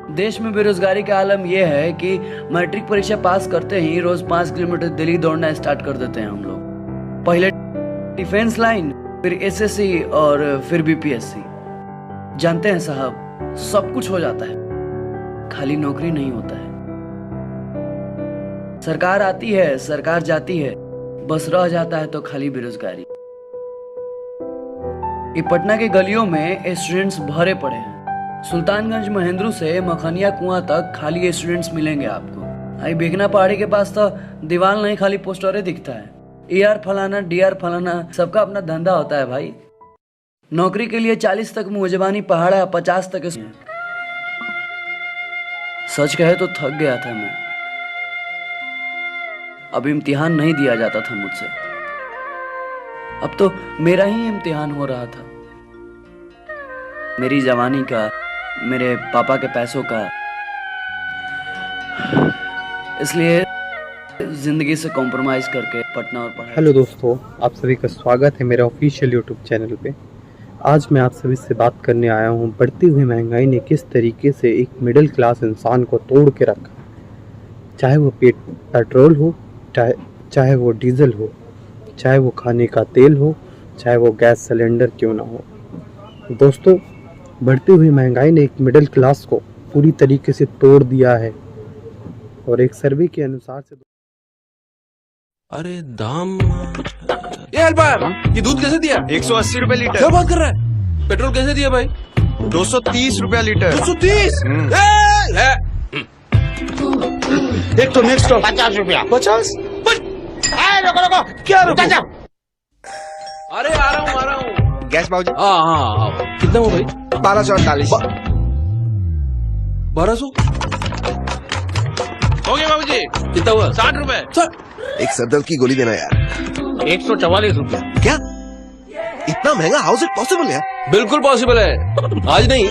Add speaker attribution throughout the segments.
Speaker 1: देश में बेरोजगारी का आलम यह है कि मैट्रिक परीक्षा पास करते ही रोज 5 किलोमीटर दिल्ली दौड़ना स्टार्ट कर देते हैं हम लोग। पहले डिफेंस लाइन, फिर एसएससी और फिर बीपीएससी। जानते हैं साहब, सब कुछ हो जाता है, खाली नौकरी नहीं होता है। सरकार आती है, सरकार जाती है, बस रह जाता है तो खाली बेरोजगारी। ये पटना के गलियों में स्टूडेंट्स भरे पड़े हैं। सुल्तानगंज महेंद्रू से मखनिया कुआं तक खाली स्टूडेंट्स मिलेंगे आपको। आई बेगना पहाड़ी के पास तो दीवार नहीं, खाली पोस्टरे दिखता है। ER फलाना, DR फलाना, सबका अपना धंधा होता है भाई। नौकरी के लिए 40 तक मुंह जबानी पहाड़ है, 50 तक। सच कहे तो थक गया था मैं। अब इम्तिहान नहीं दिया जाता था मुझसे, अब तो मेरा ही इम्तिहान हो रहा था। मेरी जवानी का, मेरे पापा के पैसों का। इसलिए जिंदगी से कॉम्प्रोमाइज करके पटना और पढ़ाई।
Speaker 2: हेलो दोस्तों, आप सभी का स्वागत है मेरे ऑफिशियल यूट्यूब चैनल पे। आज मैं आप सभी से बात करने आया हूँ बढ़ती हुई महंगाई ने किस तरीके से एक मिडिल क्लास इंसान को तोड़ के रखा। चाहे वो पेट्रोल हो, चाहे वो डीजल हो, चाहे वो खाने का तेल हो, चाहे वो गैस सिलेंडर क्यों ना हो। दोस्तों, बढ़ती हुई महंगाई ने एक मिडिल क्लास को पूरी तरीके से तोड़ दिया है। और एक सर्वे के अनुसार से
Speaker 3: अरे दाम ये हेल्पर, ये दूध कैसे दिया?
Speaker 4: 180 रुपए लीटर।
Speaker 3: क्या बात कर रहा है? पेट्रोल कैसे दिया भाई?
Speaker 4: 230 रुपया लीटर।
Speaker 3: 230?
Speaker 4: एक तो नेक्स्ट
Speaker 5: 50 रुपया।
Speaker 4: 50।
Speaker 5: रुको
Speaker 3: क्या रुको? अरे आ रहा हूँ।
Speaker 4: गैस बाबूजी।
Speaker 3: हाँ, कितना हुआ भाई?
Speaker 4: 1248।
Speaker 3: 1200 हो गया बाबूजी। कितना हुआ? 60 रुपए।
Speaker 6: एक सरदर्द की गोली देना यार।
Speaker 5: 144 रुपया।
Speaker 6: क्या इतना महंगा? हाउ इज इट पॉसिबल यार?
Speaker 3: बिल्कुल पॉसिबल है। आज नहीं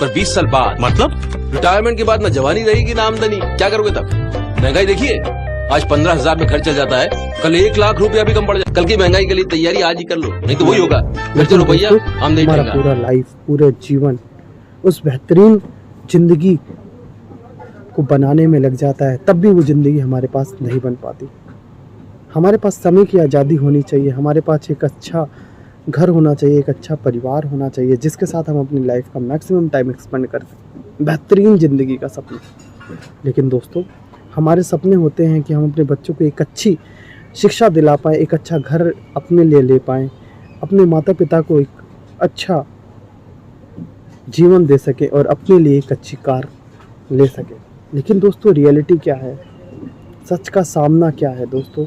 Speaker 3: पर 20 साल बाद। मतलब रिटायरमेंट के बाद ना जवानी रहेगी ना आमदनी। क्या करोगे तब? महंगाई देखिए, आज 15,000 में खर्च चल जाता है, कल 1 लाख रुपया भी कम पड़ जाए। कल की महंगाई के लिए तैयारी आज ही कर लो, नहीं तो वही होगा। खर्च रुपया आमदनी।
Speaker 2: हमारा पूरा लाइफ, पूरा जीवन उस बेहतरीन जिंदगी को बनाने में लग जाता है, तब भी वो जिंदगी हमारे पास नहीं बन पाती। हमारे पास समय की आज़ादी होनी चाहिए, हमारे पास एक अच्छा घर होना चाहिए, एक अच्छा परिवार होना चाहिए जिसके साथ हम अपनी लाइफ का मैक्सिमम टाइम स्पेंड कर सकें। बेहतरीन ज़िंदगी का सपना। लेकिन दोस्तों, हमारे सपने होते हैं कि हम अपने बच्चों को एक अच्छी शिक्षा दिला पाएँ, एक अच्छा घर अपने लिए ले पाएँ, अपने माता पिता को एक अच्छा जीवन दे सके और अपने लिए एक अच्छी कार ले सके। लेकिन दोस्तों, रियलिटी क्या है? सच का सामना क्या है? दोस्तों,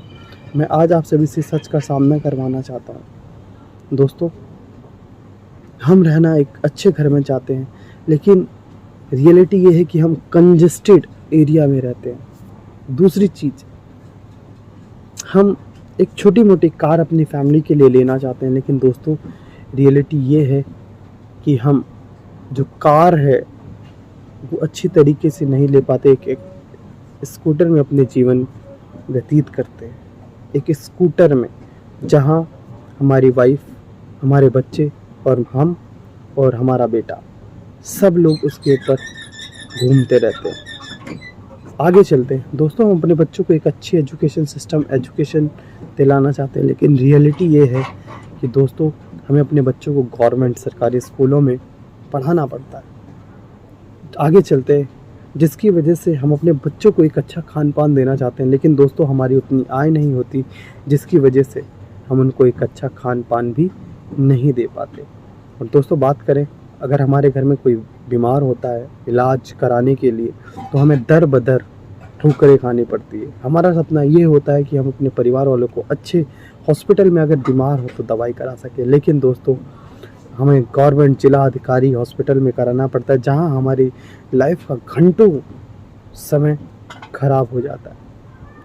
Speaker 2: मैं आज आप सभी से सच का सामना करवाना चाहता हूँ। दोस्तों, हम रहना एक अच्छे घर में चाहते हैं, लेकिन रियलिटी ये है कि हम कंजेस्टेड एरिया में रहते हैं। दूसरी चीज़, हम एक छोटी मोटी कार अपनी फैमिली के लिए लेना चाहते हैं, लेकिन दोस्तों रियलिटी ये है कि हम जो कार है वो अच्छी तरीके से नहीं ले पाते। एक स्कूटर में अपने जीवन व्यतीत करते हैं, एक स्कूटर में जहां हमारी वाइफ, हमारे बच्चे और हम और हमारा बेटा, सब लोग उसके ऊपर घूमते रहते हैं। आगे चलते हैं दोस्तों, हम अपने बच्चों को एक अच्छी एजुकेशन दिलाना चाहते हैं, लेकिन रियलिटी ये है कि दोस्तों हमें अपने बच्चों को गवर्नमेंट सरकारी स्कूलों में पढ़ाना पड़ता है। आगे चलते हैं, जिसकी वजह से हम अपने बच्चों को एक अच्छा खान पान देना चाहते हैं, लेकिन दोस्तों हमारी उतनी आय नहीं होती, जिसकी वजह से हम उनको एक अच्छा खान पान भी नहीं दे पाते। और दोस्तों बात करें, अगर हमारे घर में कोई बीमार होता है इलाज कराने के लिए, तो हमें दर बदर ठोकरें खानी पड़ती है। हमारा सपना ये होता है कि हम अपने परिवार वालों को अच्छे हॉस्पिटल में अगर बीमार हो तो दवाई करा सके, लेकिन दोस्तों हमें गवर्नमेंट जिला अधिकारी हॉस्पिटल में कराना पड़ता है, जहां हमारी लाइफ का घंटों समय खराब हो जाता है।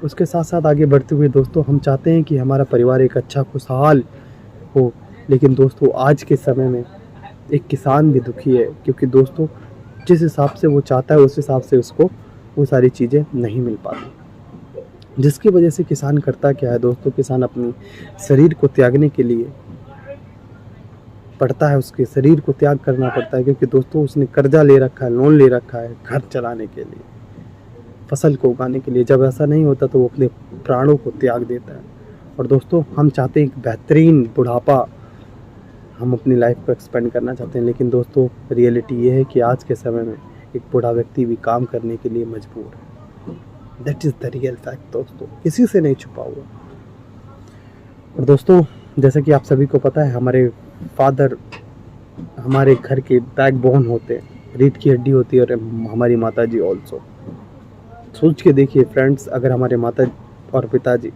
Speaker 2: उसके साथ साथ आगे बढ़ते हुए दोस्तों, हम चाहते हैं कि हमारा परिवार एक अच्छा खुशहाल हो, लेकिन दोस्तों आज के समय में एक किसान भी दुखी है, क्योंकि दोस्तों जिस हिसाब से वो चाहता है उस हिसाब से उसको वो सारी चीज़ें नहीं मिल पाती, जिसकी वजह से किसान करता क्या है दोस्तों? किसान अपनी शरीर को त्यागने के लिए पड़ता है, उसके शरीर को त्याग करना पड़ता है, क्योंकि दोस्तों उसने कर्जा ले रखा है, लोन ले रखा है घर चलाने के लिए, फसल को उगाने के लिए। जब ऐसा नहीं होता तो वो अपने प्राणों को त्याग देता है। और दोस्तों हम चाहते हैं एक बेहतरीन बुढ़ापा हम अपनी लाइफ को एक्सपेंड करना चाहते हैं, लेकिन दोस्तों रियलिटी ये है कि आज के समय में एक बूढ़ा व्यक्ति भी काम करने के लिए मजबूर है। That is the real fact दोस्तों, किसी से नहीं छुपा हुआ। और दोस्तों जैसा कि आप सभी को पता है, हमारे फादर हमारे घर के बैकबोन होते हैं, रीढ़ की हड्डी होती है, और हमारी माता जी ऑल्सो। सोच के देखिए फ्रेंड्स, अगर हमारे माता और पिताजी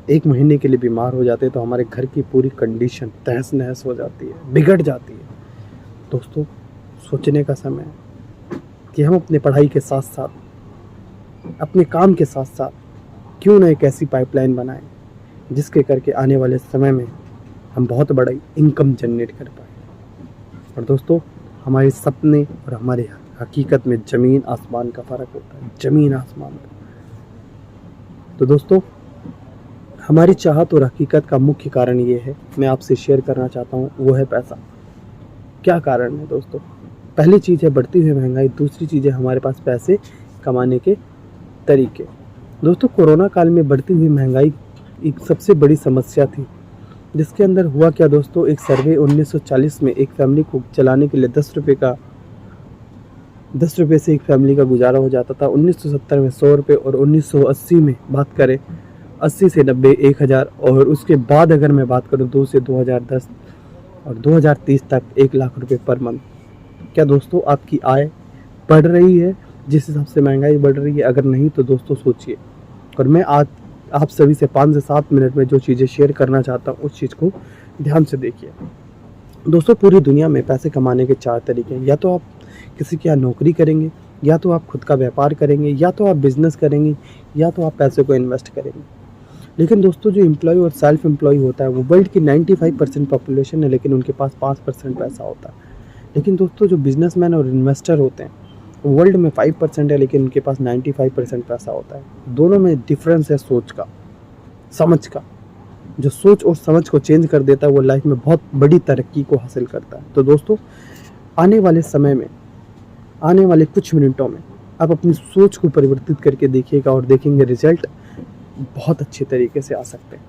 Speaker 2: 1 महीने के लिए बीमार हो जाते हैं तो हमारे घर की पूरी कंडीशन तहस नहस हो जाती है, बिगड़ जाती है। दोस्तों सोचने का समय है कि हम अपने पढ़ाई के साथ साथ, अपने काम के साथ साथ क्यों ना एक ऐसी पाइपलाइन बनाएं जिसके करके आने वाले समय में हम बहुत बड़ा इनकम जनरेट कर पाए। और दोस्तों हमारे सपने और हमारे हकीकत में ज़मीन आसमान का फ़र्क होता है, ज़मीन आसमान का। तो दोस्तों हमारी चाहत और हकीकत का मुख्य कारण ये है, मैं आपसे शेयर करना चाहता हूँ, वो है पैसा। क्या कारण है दोस्तों? पहली चीज़ है बढ़ती हुई महंगाई, दूसरी चीज़ है हमारे पास पैसे कमाने के तरीके। दोस्तों कोरोना काल में बढ़ती हुई महंगाई एक सबसे बड़ी समस्या थी, जिसके अंदर हुआ क्या दोस्तों, एक सर्वे 1940 में एक फैमिली को चलाने के लिए 10 रुपये से एक फैमिली का गुजारा हो जाता था। 1970 में 100 रुपये, और 1980 में बात करें 80 से 90 1000, और उसके बाद अगर मैं बात करूं 2 से 2010 और 2030 तक 1 लाख रुपए पर मंथ। क्या दोस्तों आपकी आय बढ़ रही है जिस हिसाब से महंगाई बढ़ रही है? अगर नहीं तो दोस्तों सोचिए। और मैं आज आप सभी से 5 से 7 मिनट में जो चीज़ें शेयर करना चाहता हूँ उस चीज़ को ध्यान से देखिए। दोस्तों पूरी दुनिया में पैसे कमाने के 4 तरीके हैं। या तो आप किसी के यहाँ नौकरी करेंगे, या तो आप खुद का व्यापार करेंगे, या तो आप बिजनेस करेंगे, या तो आप पैसे को इन्वेस्ट करेंगे। लेकिन दोस्तों जो एम्प्लॉय और सेल्फ एम्प्लॉय होता है वो वर्ल्ड की 95% पॉपुलेशन है, लेकिन उनके पास 5% पैसा होता है। लेकिन दोस्तों जो बिजनेसमैन और इन्वेस्टर होते हैं वर्ल्ड में 5% है, लेकिन उनके पास 95% पैसा होता है। दोनों में डिफरेंस है सोच का, समझ का। जो सोच और समझ को चेंज कर देता है वो लाइफ में बहुत बड़ी तरक्की को हासिल करता है। तो दोस्तों आने वाले समय में, आने वाले कुछ मिनटों में आप अपनी सोच को परिवर्तित करके देखिएगा और देखेंगे रिजल्ट बहुत अच्छे तरीके से आ सकते हैं।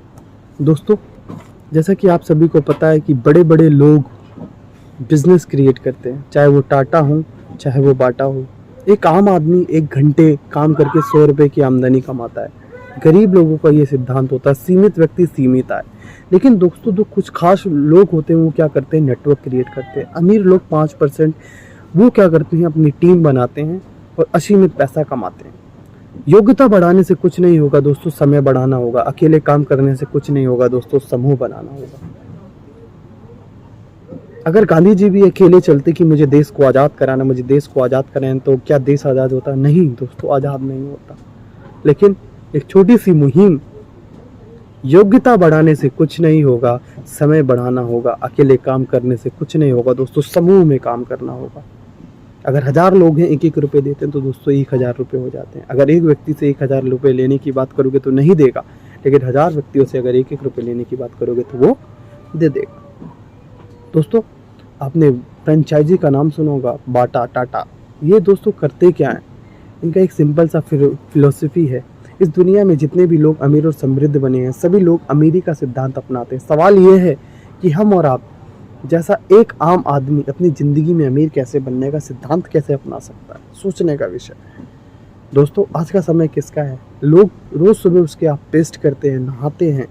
Speaker 2: दोस्तों जैसा कि आप सभी को पता है कि बड़े बड़े लोग बिजनेस क्रिएट करते हैं, चाहे वो टाटा हो चाहे वो बाटा हो। एक आम आदमी 1 घंटे काम करके 100 रुपये की आमदनी कमाता है। गरीब लोगों का ये सिद्धांत होता है, सीमित व्यक्ति सीमित आए। लेकिन दोस्तों जो कुछ खास लोग होते हैं वो क्या करते हैं, नेटवर्क क्रिएट करते हैं। अमीर लोग 5% वो क्या करते हैं, अपनी टीम बनाते हैं और असीमित पैसा कमाते हैं। योग्यता बढ़ाने से कुछ नहीं होगा दोस्तों, समय बढ़ाना होगा। अकेले काम करने से कुछ नहीं होगा दोस्तों, समूह बनाना होगा। अगर गांधी जी भी अकेले चलते कि मुझे देश को आज़ाद कराना, मुझे देश को आज़ाद कराना, तो क्या देश आज़ाद होता? नहीं दोस्तों, आज़ाद नहीं होता। लेकिन एक छोटी सी मुहिम, योग्यता बढ़ाने से कुछ नहीं होगा, समय बढ़ाना होगा। अकेले काम करने से कुछ नहीं होगा दोस्तों, समूह में काम करना होगा। अगर 1000 लोग हैं 1-1 रुपये देते हैं तो दोस्तों 1000 रुपये हो जाते हैं। अगर एक व्यक्ति से 1000 रुपये लेने की बात करोगे तो नहीं देगा, लेकिन 1000 व्यक्तियों से अगर 1-1 रुपये लेने की बात करोगे तो वो दे देगा। दोस्तों आपने फ्रेंचाइजी का नाम सुना होगा, बाटा, टाटा। ये दोस्तों करते क्या हैं? इनका एक सिंपल सा फिलॉसफी है। इस दुनिया में जितने भी लोग अमीर और समृद्ध बने हैं सभी लोग अमीरी का सिद्धांत अपनाते हैं। सवाल ये है कि हम और आप जैसा एक आम आदमी अपनी ज़िंदगी में अमीर कैसे बनने का सिद्धांत कैसे अपना सकता है, सोचने का विषय है। दोस्तों आज का समय किसका है? लोग रोज़ सुबह उसके आप पेस्ट करते हैं, नहाते हैं,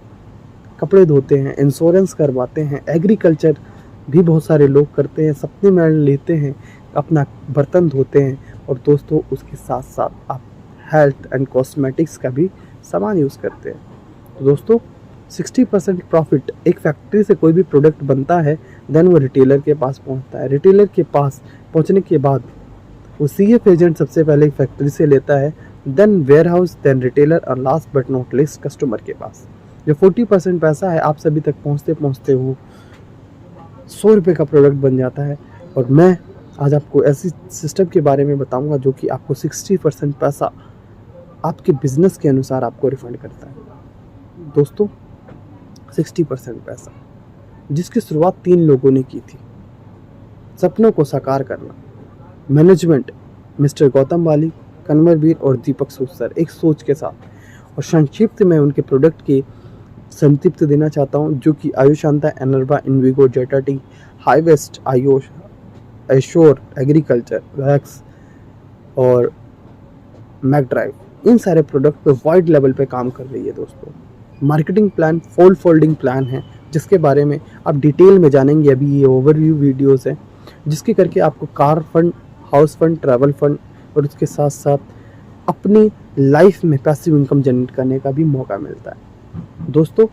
Speaker 2: कपड़े धोते हैं, इंश्योरेंस करवाते हैं, एग्रीकल्चर भी बहुत सारे लोग करते हैं, सप्लीमेंट लेते हैं, अपना बर्तन धोते हैं, और दोस्तों उसके साथ साथ आप हेल्थ एंड कॉस्मेटिक्स का भी सामान यूज़ करते हैं। तो दोस्तों 60% प्रॉफिट एक फैक्ट्री से कोई भी प्रोडक्ट बनता है, देन वो रिटेलर के पास पहुंचता है। रिटेलर के पास पहुंचने के बाद वो CF एजेंट सबसे पहले फैक्ट्री से लेता है, then warehouse, then retailer, और last but not least customer के पास। जो 40% पैसा है आप सभी तक पहुंचते पहुंचते वो 100 रुपये का प्रोडक्ट बन जाता है। और मैं आज आपको ऐसी सिस्टम के बारे में बताऊंगा जो कि आपको 60% पैसा आपके बिजनेस के अनुसार आपको रिफंड करता है। दोस्तों 60% पैसा जिसकी शुरुआत 3 लोगों ने की थी। सपनों को साकार करना, मैनेजमेंट मिस्टर गौतम वाली, कन्वरवीर और दीपक सूद सर, एक सोच के साथ। और संक्षिप्त में उनके प्रोडक्ट की संक्षिप्त देना चाहता हूँ, जो कि आयुशांता, एनर्वा, इनविगो, जेटा टी, हाईवेस्ट, आयोश, एश्योर, एग्रीकल्चर, वैक्स और मैकड्राइव, इन सारे प्रोडक्ट पे वाइड लेवल पे काम कर रही है दोस्तों। मार्केटिंग प्लान फोल्डिंग प्लान है, जिसके बारे में आप डिटेल में जानेंगे। अभी ये ओवरव्यू वीडियोस है, जिसके करके आपको car fund, house fund, travel fund और उसके साथ साथ अपनी लाइफ में पैसिव इनकम जनरेट करने का भी मौका मिलता है। दोस्तों,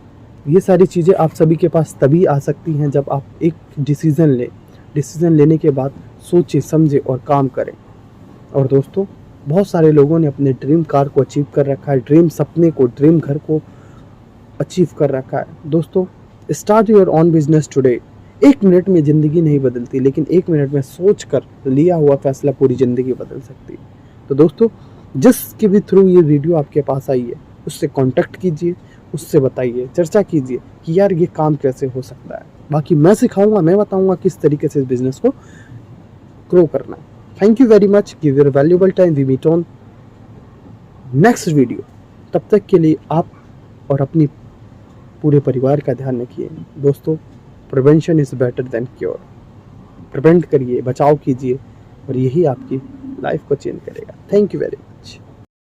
Speaker 2: ये सारी चीज़ें आप सभी के पास तभी आ सकती हैं जब आप एक डिसीज़न लें। डिसीज़न लेने के बाद सोचें, समझें और काम करें। और दोस्तों, बहुत सारे लोगों ने अपने ड्रीम कार को अचीव कर रखा है, ड्रीम सपने को, ड्रीम घर को अचीव कर रखा है। दोस्तों, start your on business today. 1 minute में ज़िंदगी नहीं बदलती, लेकिन 1 मिनट में सोच कर लिया हुआ फैसला पूरी ज़िंदगी बदल सकती है। तो दोस्तों, जिसके भी थ्रू ये वीडियो आपके पास आई है, उससे कांटेक्ट कीजिए, उससे बताइए, चर्चा कीजिए कि यार ये काम कैसे हो सकता है। बाकी मैं सिखाऊंगा, मैं बताऊंगा किस तरीके से इस बिज़नेस को ग्रो करना है। Thank you very much, give your valuable time. We meet on next video. तब तक के लिए आप और अपनी पूरे परिवार का ध्यान रखिए। दोस्तों, prevention is better than cure. Prevent करिए, बचाव कीजिए और यही आपकी लाइफ को चेंज करेगा। Thank you very much.